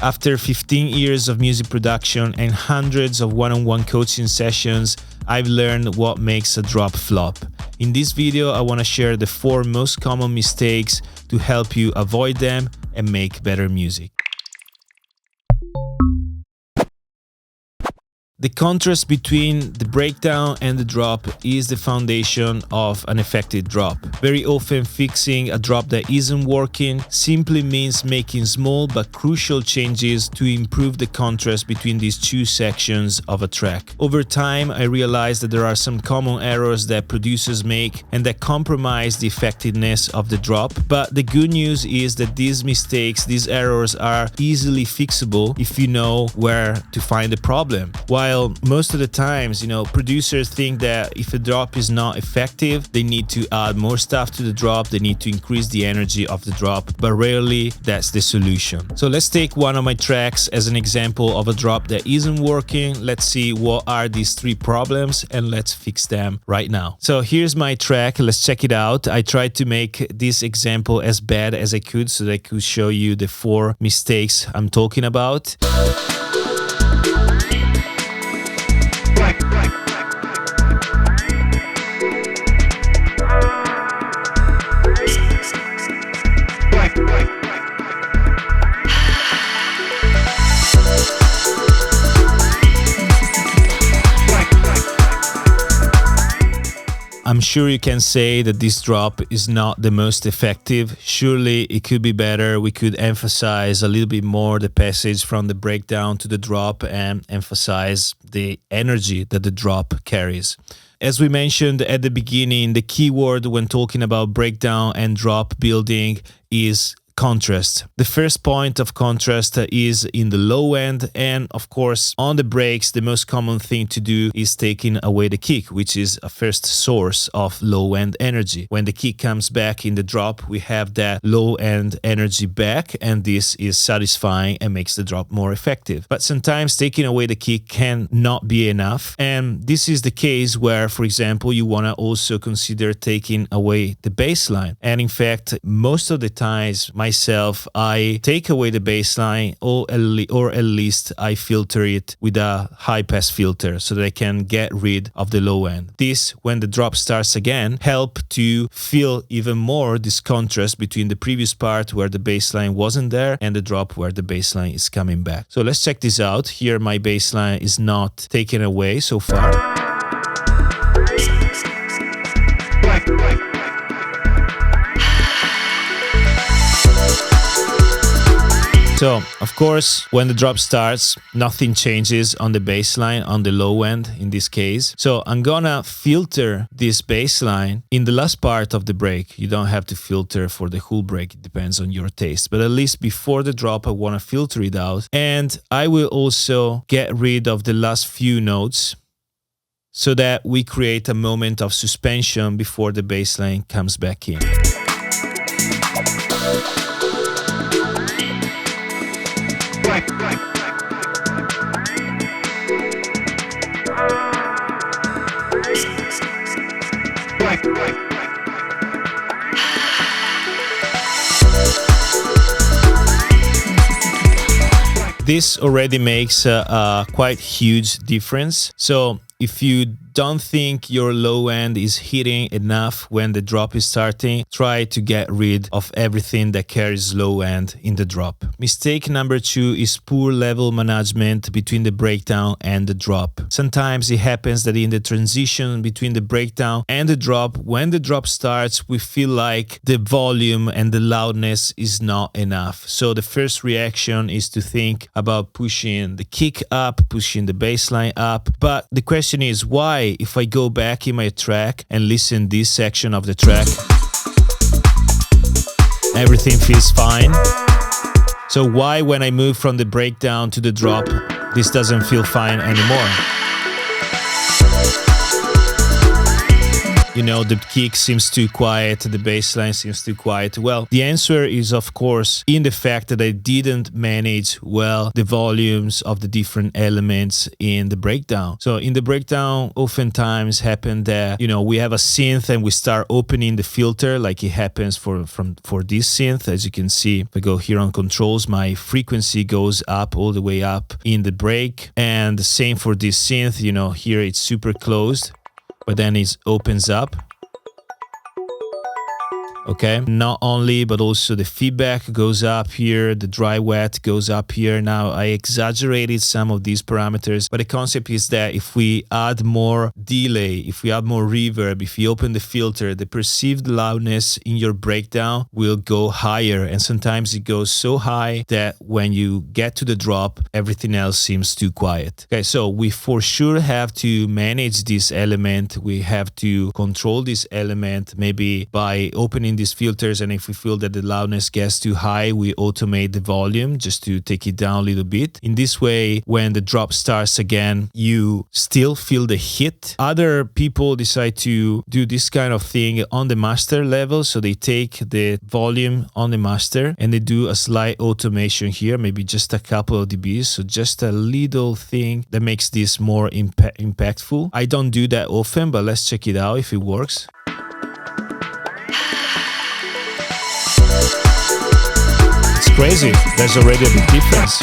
After 15 years of music production and hundreds of one-on-one coaching sessions, I've learned what makes a drop flop. In this video, I want to share the 4 most common mistakes to help you avoid them and make better music. The contrast between the breakdown and the drop is the foundation of an effective drop. Very often, fixing a drop that isn't working simply means making small but crucial changes to improve the contrast between these two sections of a track. Over time, I realized that there are some common errors that producers make and that compromise the effectiveness of the drop. But the good news is that these mistakes, these errors are easily fixable if you know where to find the problem. While most of the times, producers think that if a drop is not effective, they need to add more stuff to the drop, they need to increase the energy of the drop, but rarely that's the solution. So let's take one of my tracks as an example of a drop that isn't working. Let's see what are these 3 problems and let's fix them right now. So here's my track, let's check it out. I tried to make this example as bad as I could so that I could show you the 4 mistakes I'm talking about. I'm sure you can say that this drop is not the most effective. Surely it could be better. We could emphasize a little bit more the passage from the breakdown to the drop and emphasize the energy that the drop carries. As we mentioned at the beginning, the key word when talking about breakdown and drop building is contrast. The first point of contrast is in the low end, and of course on the breaks the most common thing to do is taking away the kick, which is a first source of low end energy. When the kick comes back in the drop, we have that low end energy back, and this is satisfying and makes the drop more effective. But sometimes taking away the kick can not be enough, and this is the case where, for example, you want to also consider taking away the bass line. And in fact, most of the times myself, I take away the bass line or at least I filter it with a high pass filter so that I can get rid of the low end. This, when the drop starts again, help to feel even more this contrast between the previous part where the bass line wasn't there and the drop where the bass line is coming back. So let's check this out. Here my bass line is not taken away so far. So, of course, when the drop starts, nothing changes on the bass line, on the low end in this case. So I'm gonna filter this bass line in the last part of the break. You don't have to filter for the whole break, it depends on your taste. But at least before the drop, I wanna filter it out. And I will also get rid of the last few notes so that we create a moment of suspension before the bass line comes back in. This already makes a quite huge difference. So if you don't think your low end is hitting enough when the drop is starting, try to get rid of everything that carries low end in the drop. Mistake number 2 is poor level management between the breakdown and the drop. Sometimes it happens that in the transition between the breakdown and the drop, when the drop starts, we feel like the volume and the loudness is not enough. So the first reaction is to think about pushing the kick up, pushing the bass line up. But the question is, why, if I go back in my track and listen this section of the track, everything feels fine? So why, when I move from the breakdown to the drop, this doesn't feel fine anymore? the kick seems too quiet, the bass line seems too quiet. Well, the answer is, of course, in the fact that I didn't manage well the volumes of the different elements in the breakdown. So in the breakdown, oftentimes happen that, we have a synth and we start opening the filter, like it happens for this synth. As you can see, if I go here on controls, my frequency goes up all the way up in the break. And the same for this synth, here it's super closed, but then it opens up. Okay, not only, but also the feedback goes up here, the dry wet goes up here. Now, I exaggerated some of these parameters, but the concept is that if we add more delay, if we add more reverb, if you open the filter, the perceived loudness in your breakdown will go higher. And sometimes it goes so high that when you get to the drop, everything else seems too quiet. Okay, so we for sure have to manage this element. We have to control this element, maybe by opening these filters, and if we feel that the loudness gets too high, we automate the volume just to take it down a little bit. In this way, when the drop starts again, you still feel the hit. Other people decide to do this kind of thing on the master level, so they take the volume on the master and they do a slight automation here, maybe just a couple of dBs, so just a little thing that makes this more impactful. I don't do that often, but let's check it out if it works. It's crazy. There's already a big difference.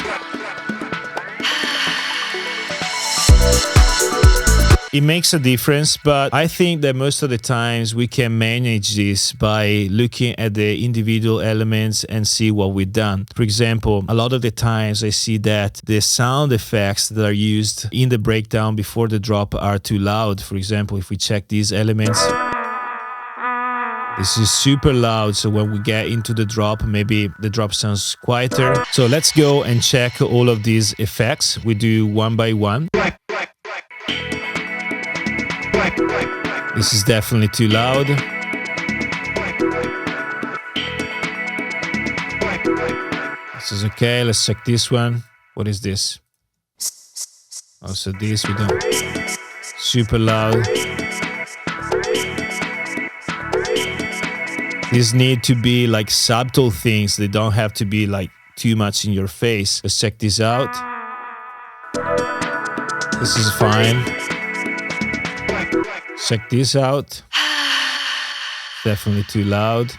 It makes a difference, but I think that most of the times we can manage this by looking at the individual elements and see what we've done. For example, a lot of the times I see that the sound effects that are used in the breakdown before the drop are too loud. For example, if we check these elements, this is super loud, so when we get into the drop, maybe the drop sounds quieter. So let's go and check all of these effects. We do one by one. This is definitely too loud. This is okay. Let's check this one. What is this? Also this we don't. Super loud. These need to be like subtle things. They don't have to be like too much in your face. Let's check this out. This is fine. Check this out. Definitely too loud.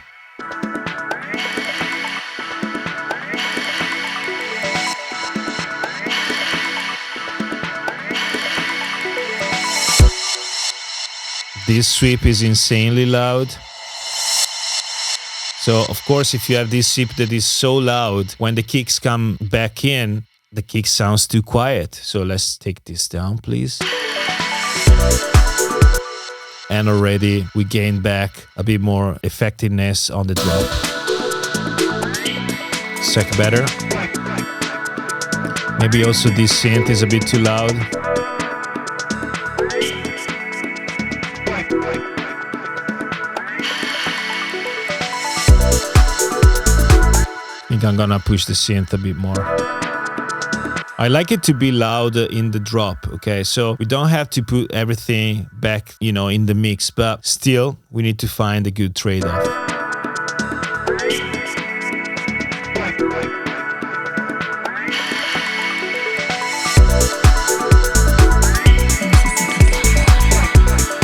This sweep is insanely loud. So, of course, if you have this sweep that is so loud, when the kicks come back in, the kick sounds too quiet. So let's take this down, please. And already we gain back a bit more effectiveness on the drop. Check better. Maybe also this synth is a bit too loud. I think I'm gonna push the synth a bit more. I like it to be loud in the drop, okay? So we don't have to put everything back, in the mix, but still we need to find a good trade-off.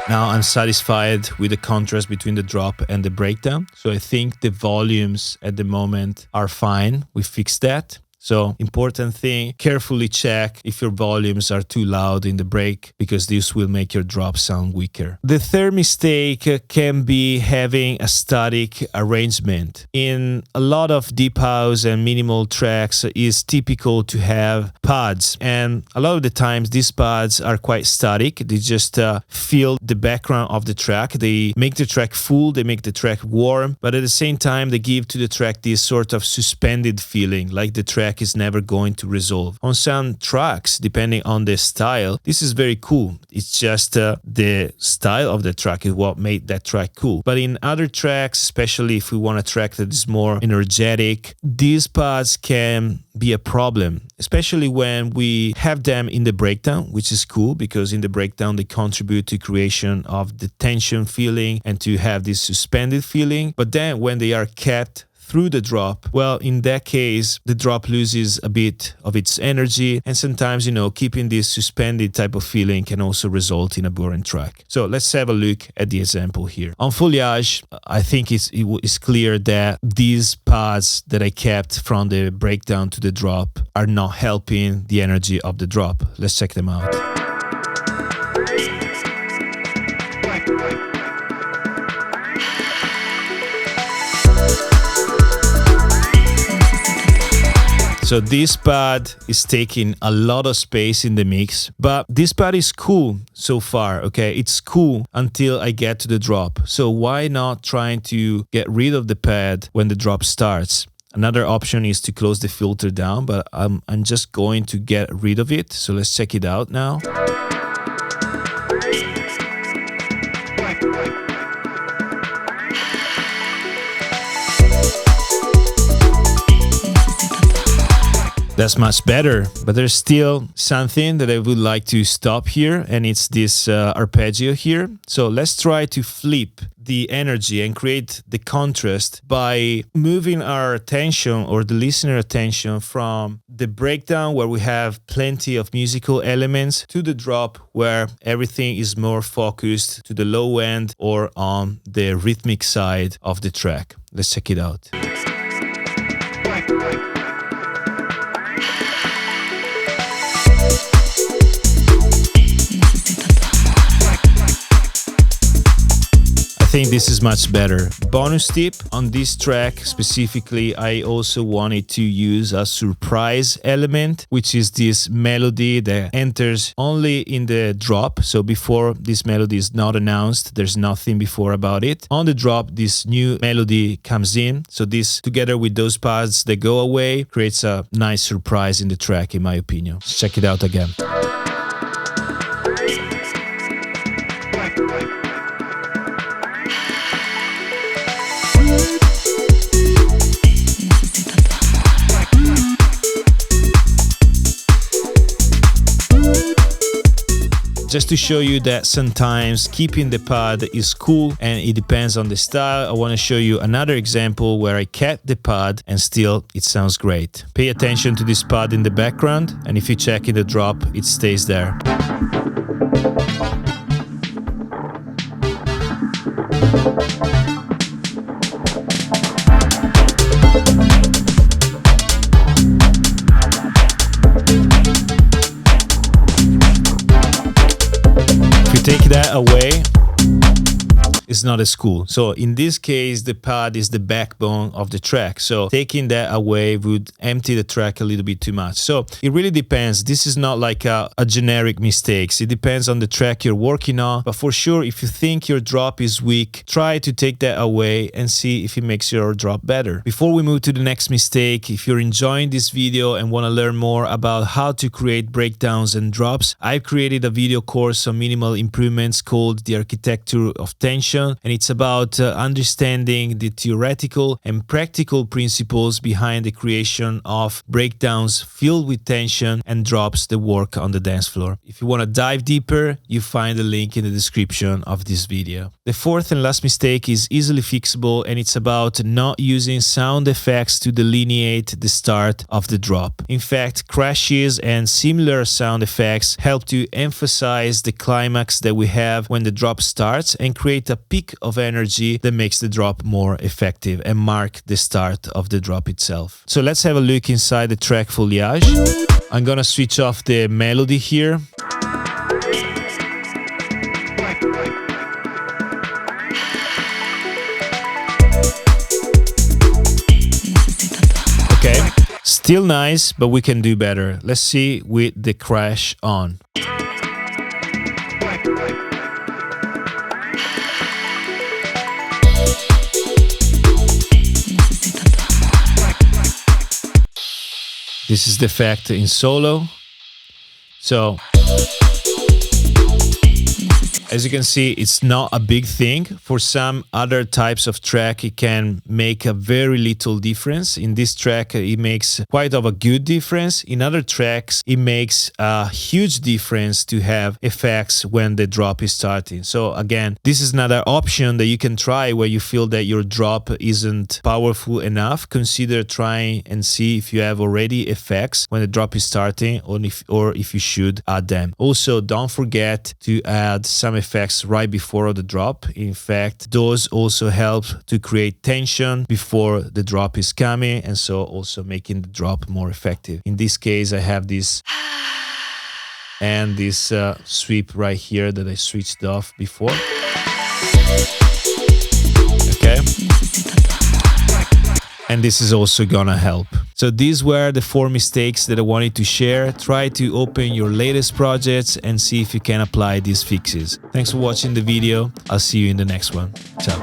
Now I'm satisfied with the contrast between the drop and the breakdown. So I think the volumes at the moment are fine. We fixed that. So important thing, carefully check if your volumes are too loud in the break, because this will make your drop sound weaker. The third mistake can be having a static arrangement. In a lot of deep house and minimal tracks, it's typical to have pads, and a lot of the times these pads are quite static. They just fill the background of the track. They make the track full, they make the track warm, but at the same time they give to the track this sort of suspended feeling, like the track track is never going to resolve. On some tracks, depending on the style, this is very cool. It's just the style of the track is what made that track cool. But in other tracks, especially if we want a track that is more energetic, these pads can be a problem, especially when we have them in the breakdown, which is cool because in the breakdown they contribute to creation of the tension feeling and to have this suspended feeling. But then when they are kept through the drop, well, in that case, the drop loses a bit of its energy, and sometimes, keeping this suspended type of feeling can also result in a boring track. So let's have a look at the example here. On Foliage, I think it's clear that these pads that I kept from the breakdown to the drop are not helping the energy of the drop. Let's check them out. So this pad is taking a lot of space in the mix, but this pad is cool so far, okay? It's cool until I get to the drop. So why not trying to get rid of the pad when the drop starts? Another option is to close the filter down, but I'm just going to get rid of it. So let's check it out now. That's much better, but there's still something that I would like to stop here, and it's this arpeggio here. So let's try to flip the energy and create the contrast by moving our attention or the listener attention from the breakdown where we have plenty of musical elements to the drop where everything is more focused to the low end or on the rhythmic side of the track. Let's check it out. I think this is much better. Bonus tip, on this track specifically, I also wanted to use a surprise element, which is this melody that enters only in the drop. So before this melody is not announced, there's nothing before about it. On the drop, this new melody comes in. So this, together with those pads that go away, creates a nice surprise in the track, in my opinion. Let's check it out again. Just to show you that sometimes keeping the pad is cool and it depends on the style, I want to show you another example where I kept the pad and still it sounds great. Pay attention to this pad in the background, and if you check in the drop, it stays there. Take that away, it's not as cool. So in this case, the pad is the backbone of the track. So taking that away would empty the track a little bit too much. So it really depends. This is not like a generic mistakes. It depends on the track you're working on. But for sure, if you think your drop is weak, try to take that away and see if it makes your drop better. Before we move to the next mistake, if you're enjoying this video and want to learn more about how to create breakdowns and drops, I've created a video course on minimal improvements called The Architecture of Tension. And it's about understanding the theoretical and practical principles behind the creation of breakdowns filled with tension and drops that work on the dance floor. If you want to dive deeper, you find the link in the description of this video. The fourth and last mistake is easily fixable, and it's about not using sound effects to delineate the start of the drop. In fact, crashes and similar sound effects help to emphasize the climax that we have when the drop starts and create a peak of energy that makes the drop more effective and mark the start of the drop itself. So let's have a look inside the track Foliage. I'm gonna switch off the melody here. Okay, still nice, but we can do better. Let's see with the crash on. This is the effect in solo. So as you can see, it's not a big thing. For some other types of track, it can make a very little difference. In this track, it makes quite of a good difference. In other tracks, it makes a huge difference to have effects when the drop is starting. So again, this is another option that you can try where you feel that your drop isn't powerful enough. Consider trying and see if you have already effects when the drop is starting, or if you should add them. Also, don't forget to add some effects right before the drop. In fact, those also help to create tension before the drop is coming, and so also making the drop more effective. In this case, I have this and this sweep right here that I switched off before. Okay. And this is also gonna help. So these were the 4 mistakes that I wanted to share. Try to open your latest projects and see if you can apply these fixes. Thanks for watching the video. I'll see you in the next one. Ciao.